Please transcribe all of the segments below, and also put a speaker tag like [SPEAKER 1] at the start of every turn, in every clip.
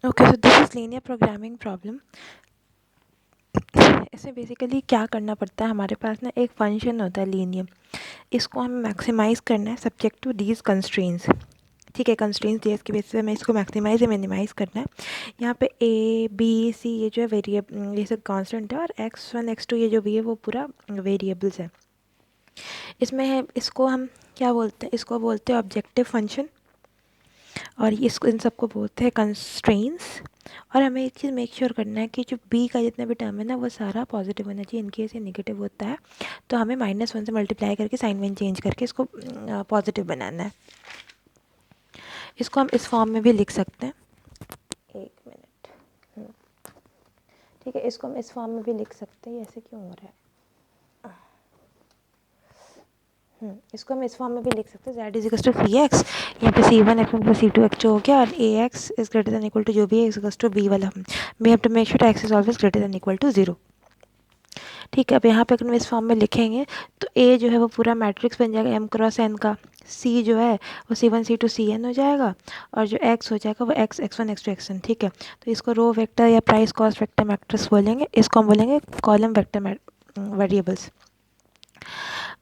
[SPEAKER 1] Okay, so this is linear programming problem. इसमें basically क्या करना पड़ता है, हमारे पास ना एक फंक्शन होता है लीनियर, इसको हमें मैक्सिमाइज़ करना है सब्जेक्ट टू दीज कंस्ट्रेंट्स। ठीक है, कंस्ट्रेंट्स दिए, इसके बेसिस पे हमें इसको मैक्सिमाइज़ या मिनिमाइज़ करना है। यहाँ पे ए बी सी ये जो है वेरिएबल, ये सब कांस्टेंट है, और x1 x2 ये जो भी है वो पूरा वेरिएबल्स है। इसमें है, इसको हम क्या बोलते हैं, इसको बोलते हैं ऑब्जेक्टिव फंक्शन, और इसको इन सबको बोलते हैं कंस्ट्रेंट्स। और हमें एक चीज़ मेक श्योर करना है कि जो बी का जितना भी टर्म है ना वो सारा पॉजिटिव होना चाहिए। इनकेस ये नेगेटिव होता है तो हमें -1 से मल्टीप्लाई करके साइन वाइन चेंज करके इसको पॉजिटिव बनाना है। इसको हम इस फॉर्म में भी लिख सकते हैं, एक मिनट। ठीक है, इसको हम इस फॉर्म में भी लिख सकते हैं। ऐसे क्यों हो रहा है? इसको हम इस फॉर्म में भी लिख सकते हैं, z is equal to c x, यहाँ पे c1 x1 plus c2 x2 हो गया, और A X is greater than equal to जो भी है इज इक्वल टू बी वाला, we have to make sure x is always greater than equal to 0। ठीक है, अब यहाँ पे अगर हम इस फॉर्म में लिखेंगे तो ए जो है वो पूरा मैट्रिक्स बन जाएगा m क्रॉस n का, c जो है वो c1 c2 cn हो जाएगा, और जो x हो जाएगा वो x x1 x2 xn। ठीक है, तो इसको रो वेक्टर या प्राइस कॉस्ट वेक्टर मैट्रिक्स बोलेंगे, इसको हम बोलेंगे कॉलम वेक्टर वेरिएबल्स।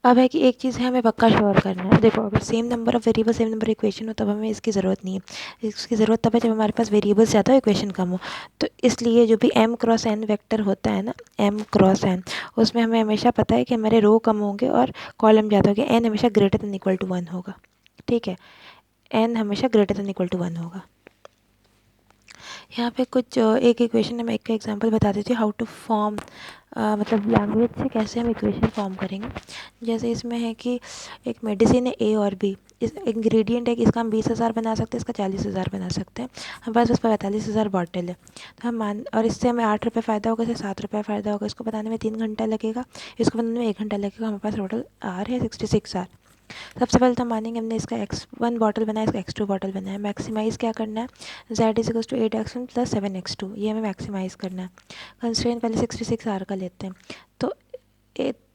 [SPEAKER 1] अब है कि एक चीज़ है हमें पक्का श्योर करना है। देखो, अगर same number of variable same number equation हो तब हमें इसकी ज़रूरत नहीं है। इसकी ज़रूरत तब है जब हमारे पास वेरिएबल्स ज़्यादा हो, इक्वेशन कम हो। तो इसलिए जो भी m क्रॉस n वेक्टर होता है ना, m क्रॉस n, उसमें हमें हमेशा पता है कि हमारे रो कम होंगे और कॉलम ज़्यादा होंगे। n हमेशा ग्रेटर दैन इक्वल टू 1 होगा। ठीक है, n हमेशा ग्रेटर दैन इक्वल टू 1 होगा। यहाँ पे कुछ एक इक्वेशन है, मैं एक एग्जांपल बता देती हूँ हाउ टू फॉर्म, मतलब लैंग्वेज से कैसे हम इक्वेशन फॉर्म करेंगे। जैसे इसमें है कि एक मेडिसिन है ए और बी, इस इंग्रेडिएंट है कि इसका हम 20,000 बना सकते हैं, इसका 40,000 बना सकते हैं। हमारे पास उसका 45,000 बॉटल है, तो हम मान, और इससे हमें 8 रुपये फ़ायदा होगा, इससे 7 रुपये फ़ायदा होगा। इसको बनाने में 3 घंटा लगेगा, इसको बनाने में 1 घंटा लगेगा। हमारे पास टोटल आर है 66 आर। सबसे पहले तो हम मानेंगे हमने इसका x1 बॉटल बनाया, इसका x2 बॉटल बनाया। मैक्सिमाइज़ क्या करना है, z is equal to 8x1 plus 7x2, ये हमें मैक्सिमाइज़ करना है। कंस्ट्रेंट पहले 66 आर का लेते हैं, तो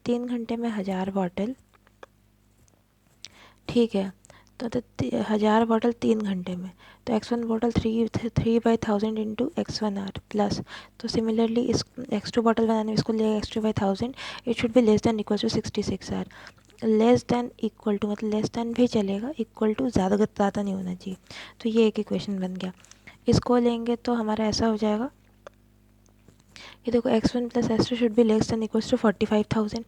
[SPEAKER 1] 3 घंटे में 1000 बॉटल। ठीक है, तो 1000 बॉटल 3 घंटे में, तो x1 bottle 3/1000 into x1 r plus, तो सिमिलरली इस x2 बॉटल बनाने में इसको लिया x2/1000, it should be less than equal to 66 r. Less than equal to मतलब लेस दैन भी चलेगा, इक्वल टू ज़्यादा नहीं होना चाहिए। तो ये एक इक्वेशन बन गया। इसको लेंगे तो हमारा ऐसा हो जाएगा कि देखो x1 plus x2 should be less than equals to 45,000,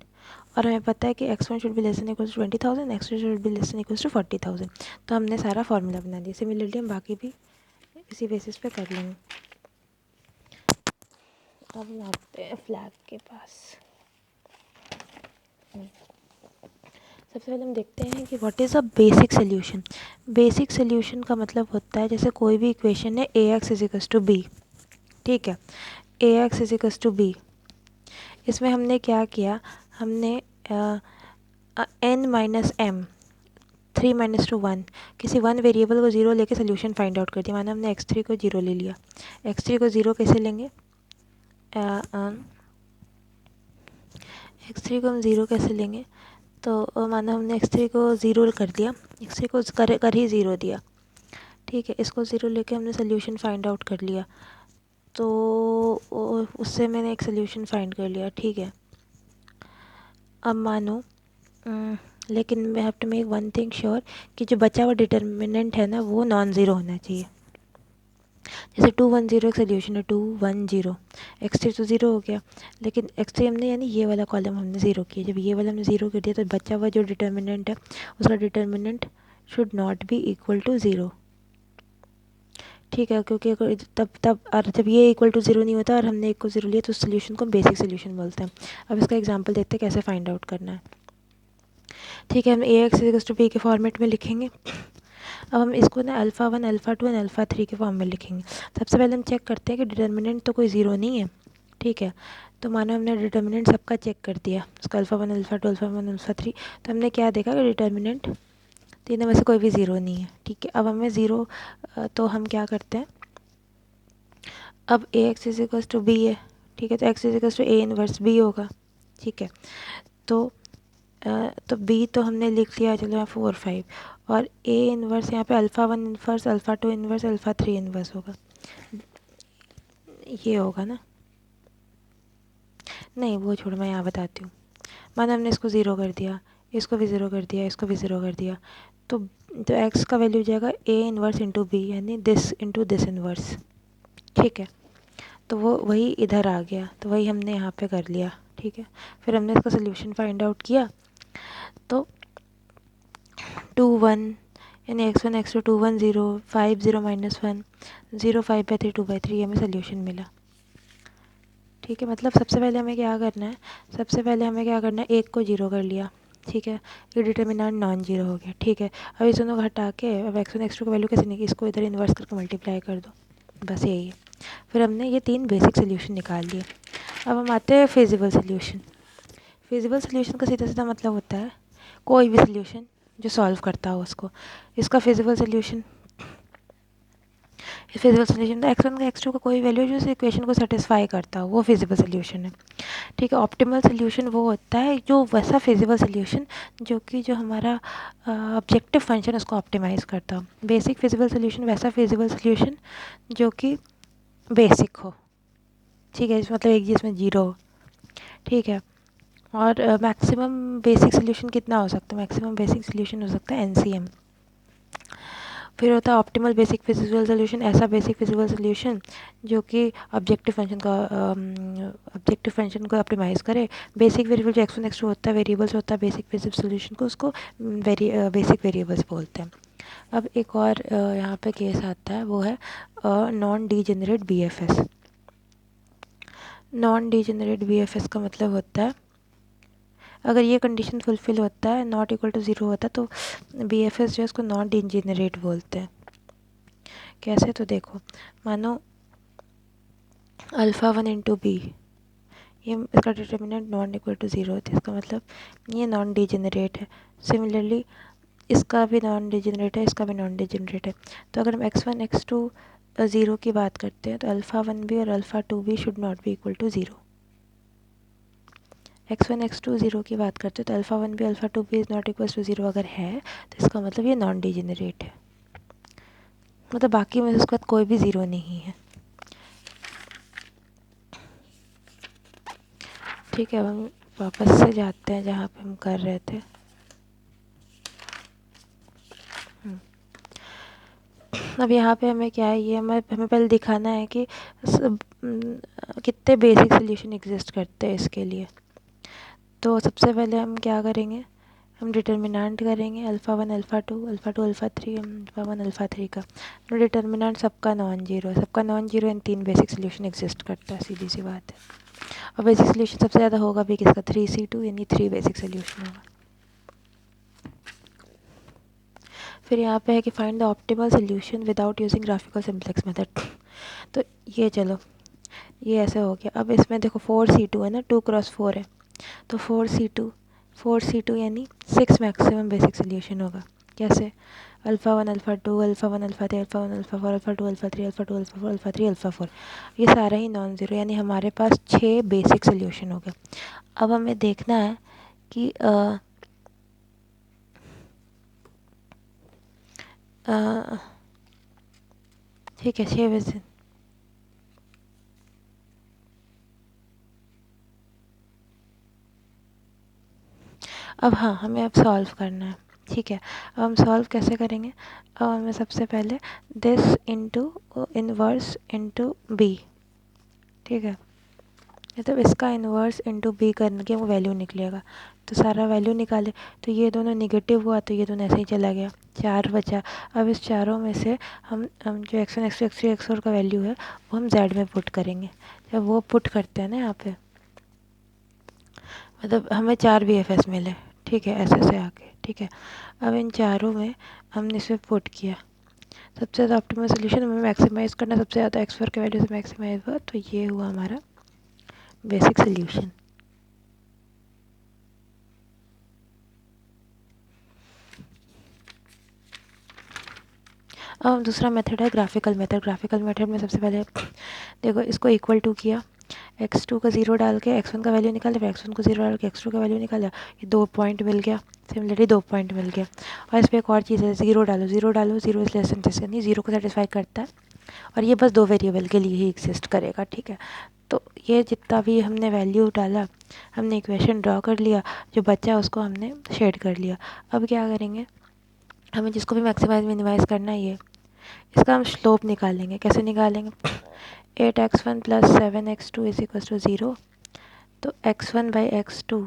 [SPEAKER 1] और हमें पता है कि x1 should be less than equals to 20,000, x2 should be less than equals to 40,000। तो हमने सारा फॉर्मूला बना दिया। सिमिलरली हम बाकी भी इसी बेसिस पे कर लेंगे। अब हम आते हैं फ्लैग के पास। सबसे पहले हम देखते हैं कि what is a basic solution. Basic solution का मतलब होता है, जैसे कोई भी इक्वेशन है A X is equals to B. ठीक है, A X is equals to B, इसमें हमने क्या किया, हमने n माइनस एम 3 - 2 1 किसी वन वेरिएबल को 0 लेके सोल्यूशन फाइंड आउट कर दिया। माना हमने x3 को 0 ले लिया। x3 को 0 कैसे लेंगे, x3 को हम 0 कैसे लेंगे, तो माना हमने x3 को 0 कर दिया, x3 को कर ही 0 दिया। ठीक है, इसको 0 लेके हमने सोल्यूशन फाइंड आउट कर लिया, तो उससे मैंने एक सोल्यूशन फाइंड कर लिया। ठीक है, अब मानो लेकिन we have to make one thing sure कि जो बचा हुआ डिटर्मिनेंट है ना वो नॉन ज़ीरो होना चाहिए। जैसे 2 1 0 एक सोल्यूशन है, 2 1 0, x3 तो 0 हो गया, लेकिन x3 हमने यानी ये वाला कॉलम हमने 0 किया। जब ये वाला हमने 0 कर दिया तो बचा हुआ जो डिटर्मिनेंट है उसका determinant should not be equal to 0। ठीक है, क्योंकि तब और जब ये इक्वल टू 0 नहीं होता और हमने एक को 0 लिया तो उस सोल्यूशन को बेसिक सोल्यूशन बोलते हैं। अब इसका एग्जाम्पल देखते हैं कैसे फाइंड आउट करना है। ठीक है, हम ए एक्स इक्वल टू बी के फॉर्मेट में लिखेंगे। अब हम इसको ना α1 α2 एंड α3 के फॉर्म में लिखेंगे। सबसे पहले हम चेक करते हैं कि डिटर्मिनेंट तो कोई ज़ीरो नहीं है। ठीक है, तो मानो हमने डिटर्मिनेंट सबका चेक कर दिया, उसका α1 α2 α1 α3, तो हमने क्या देखा कि डिटर्मिनेंट तीनों में से कोई भी ज़ीरो नहीं है। ठीक है, अब हमें ज़ीरो, तो हम क्या करते हैं, अब A X is equal to B है। ठीक है, तो X is equal to A inverse B होगा। ठीक है, तो बी तो हमने लिख लिया, चलो यहाँ 4 5, और ए इनवर्स यहाँ पे α1 इनवर्स α2 इनवर्स α3 इनवर्स होगा। ये होगा ना, नहीं वो छोड़, मैं यहाँ बताती हूँ। माना हमने इसको ज़ीरो कर दिया, इसको भी ज़ीरो कर दिया, इसको भी ज़ीरो कर दिया, तो एक्स का वैल्यू हो जाएगा ए इनवर्स इंटू बी, यानी दिस इंटू दिस इनवर्स। ठीक है, तो वो वही इधर आ गया, तो वही हमने यहाँ पे कर लिया। ठीक है, फिर हमने इसका सोल्यूशन फाइंड आउट किया, तो 2 1 यानी x1 x2 2 1 0 5 0 -1 0 5/3 2/3 हमें सोल्यूशन मिला। ठीक है, मतलब सबसे पहले हमें क्या करना है, सबसे पहले हमें क्या करना है, एक को जीरो कर लिया। ठीक है, ये डिटर्मिनेंट नॉन जीरो हो गया। ठीक है, अब इस दोनों को हटा के अब x1 x2 की वैल्यू कैसे निकली, इसको इधर इन्वर्स करके मल्टीप्लाई कर दो, बस यही है। फिर हमने ये 3 बेसिक सोल्यूशन निकाल लिए। अब हम आते हैं फिजिबल सोल्यूशन। फिजिबल सोल्यूशन का सीधा सीधा मतलब होता है कोई भी सोल्यूशन जो सॉल्व करता हो उसको, इसका फिजिबल सोल्यूशन। फिजिबल सोल्यूशन तो x1 का x2 का कोई वैल्यू जो इस इक्वेशन को सेटिस्फाई करता हो, वो फिजिबल सोल्यूशन है। ठीक है, ऑप्टिमल सोल्यूशन वो होता है जो वैसा फिजिबल सोल्यूशन जो कि जो हमारा ऑब्जेक्टिव फंक्शन उसको ऑप्टिमाइज़ करता हो। बेसिक फिजिबल सोल्यूशन वैसा फिजिबल सोल्यूशन जो कि बेसिक हो। ठीक है, मतलब एक जिसमें जीरो हो। ठीक है, और मैक्सिमम बेसिक सोल्यूशन कितना हो सकता है, मैक्सिमम बेसिक सोल्यूशन हो सकता है NCM। फिर होता है ऑप्टिमल बेसिक फिजिबल सोल्यूशन, ऐसा बेसिक फिजिबल सोल्यूशन जो कि ऑब्जेक्टिव फंक्शन को ऑप्टिमाइज़ करे। बेसिक वेरिएबल जो x1 x2 होता है, वेरिएबल्स होता है बेसिक फिजिबल सोल्यूशन को, उसको बेसिक वेरिएबल्स बोलते हैं। अब एक और यहाँ पे केस आता है, वो है non degenerate BFS। Non degenerate BFS का मतलब होता है अगर ये कंडीशन फुलफिल होता है, नॉट इक्वल टू ज़ीरो होता है, तो BFS जो है उसको नॉन डीजेनरेट बोलते हैं। कैसे, तो देखो, मानो अल्फ़ा 1 इंटू बी, ये इसका determinant non equal to zero होता है, इसका मतलब ये नॉन डीजेनरेट है। सिमिलरली इसका भी नॉन डीजेनरेट है, इसका भी नॉन डीजेनरेट है। तो अगर हम x1 x2 ज़ीरो की बात करते हैं, तो अल्फ़ा 1 भी और अल्फ़ा 2 भी should not be equal to zero. x1 x2 zero की बात करते हैं, तो अल्फ़ा 1 भी अल्फ़ा 2 भी is not equal to zero अगर है, तो इसका मतलब ये नॉन डीजेनरेट है, मतलब बाकी में उसके बाद कोई भी ज़ीरो नहीं है। ठीक है, अब हम वापस से जाते हैं जहाँ पे हम कर रहे थे। अब यहाँ पे हमें क्या है, ये हमें पहले दिखाना है कि कितने बेसिक सोल्यूशन एग्जिस्ट करते हैं इसके लिए। तो सबसे पहले हम क्या करेंगे, हम डिटर्मिनेंट करेंगे alpha 1 alpha 2 alpha 2 alpha 3 alpha 1 alpha 3 का। तो डिटर्मिनेंट सबका नॉन जीरो है, सबका नॉन जीरो, इन 3 बेसिक सोल्यूशन एग्जिस्ट करता है, सीधी सी बात है। और बेसिक सोल्यूशन सबसे ज़्यादा होगा भी किसका, 3C2, यानी 3 बेसिक सोल्यूशन होगा। फिर यहाँ पे है कि find the optimal solution without using graphical simplex method. तो ये चलो, ये ऐसे हो गया। अब इसमें देखो 4C2 है ना, 2x4 है, तो 4C2 यानी 6 मैक्सिमम बेसिक सोल्यूशन होगा। कैसे, alpha 1 alpha 2 alpha 1 alpha 3 alpha 1 alpha 4 alpha 2 alpha 3 alpha 2 alpha 4 alpha 3 alpha 4, ये सारा ही नॉन ज़ीरो, यानी हमारे पास 6 बेसिक सोल्यूशन हो गए। अब हमें देखना है कि ठीक है, 6 बेसिक। अब हाँ, हमें अब सॉल्व करना है। ठीक है, अब हम सॉल्व कैसे करेंगे, अब हमें सबसे पहले this into inverse into B. ठीक है, मतलब इसका इन्वर्स इंटू बी करने के वो वैल्यू निकलेगा, तो सारा वैल्यू निकाले, तो ये दोनों निगेटिव हुआ, तो ये दोनों ऐसे ही चला गया, 4 बचा। अब इस चारों में से हम जो x1 x2 x3 x4 का वैल्यू है वो हम z में पुट करेंगे। जब वो पुट करते हैं ना यहाँ पे, मतलब हमें 4 BFS मिले। ठीक है, ऐसे ऐसे आके। ठीक है, अब इन चारों में हमने इसे पुट किया, सबसे ज़्यादा ऑप्टिमल सोल्यूशन हमें मैक्सिमाइज़ करना, सबसे ज़्यादा x4 के वैल्यू से मैक्सिमाइज हुआ, तो ये हुआ हमारा बेसिक सोल्यूशन। अब दूसरा मेथड है ग्राफिकल मेथड। ग्राफिकल मेथड में सबसे पहले देखो, इसको इक्वल टू किया, x2 का ज़ीरो डाल के x1 का वैल्यू निकाले, फिर x1 को ज़ीरो डाल के x2 का वैल्यू निकाला, ये 2 पॉइंट मिल गया। सिमिलरली 2 पॉइंट मिल गया। और इस पर एक और चीज़ है, ज़ीरो डालो, ज़ीरो डालो, zero is less than this, यानी ज़ीरो को सेटिस्फाई करता है और ये बस 2 वेरिएबल के लिए ही एग्जिस्ट करेगा, ठीक है। तो ये जितना भी हमने वैल्यू डाला, हमने इक्वेशन ड्रॉ कर लिया, जो बचा उसको हमने शेड कर लिया। अब क्या करेंगे, हमें जिसको भी मैक्सिमाइज मिनिमाइज करना है, ये इसका हम स्लोप निकालेंगे। कैसे निकालेंगे, 8x1 plus 7x2 is equal to 0। तो x1 by x2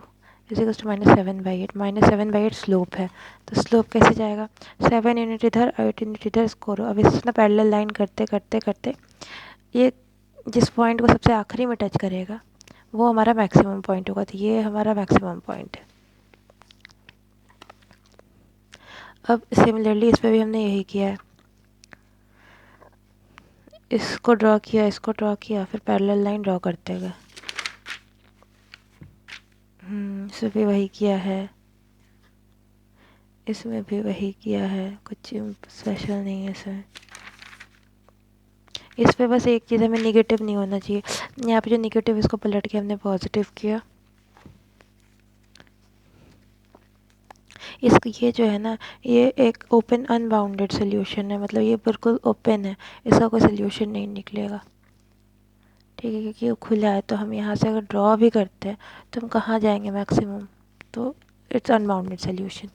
[SPEAKER 1] is equal to -7/8। -7/8 slope है, तो स्लोप कैसे जाएगा, 7 यूनिट इधर 8 यूनिट इधर स्कोर। अब इस ना पैरेलल लाइन करते करते करते ये जिस पॉइंट को सबसे आखिरी में टच करेगा वो हमारा मैक्सिमम पॉइंट होगा। तो ये हमारा मैक्सिमम पॉइंट है। अब सिमिलरली इस पर भी हमने यही किया है, इसको ड्रॉ किया, इसको ड्रॉ किया, फिर पैरेलल लाइन ड्रॉ करते गए। इसमें भी वही किया है, इसमें भी वही किया है, कुछ स्पेशल नहीं है इसमें। इस पे बस एक चीज़, हमें निगेटिव नहीं होना चाहिए। यहाँ पे जो निगेटिव, इसको पलट के हमने पॉजिटिव किया। इसको ये जो है ना, ये एक ओपन अनबाउंडेड सोल्यूशन है, मतलब ये बिल्कुल ओपन है, इसका कोई सोल्यूशन नहीं निकलेगा, ठीक है। क्योंकि वो खुला है, तो हम यहाँ से अगर ड्रॉ भी करते हैं तो हम कहाँ जाएंगे मैक्सिमम, तो इट्स अनबाउंडेड सोल्यूशन।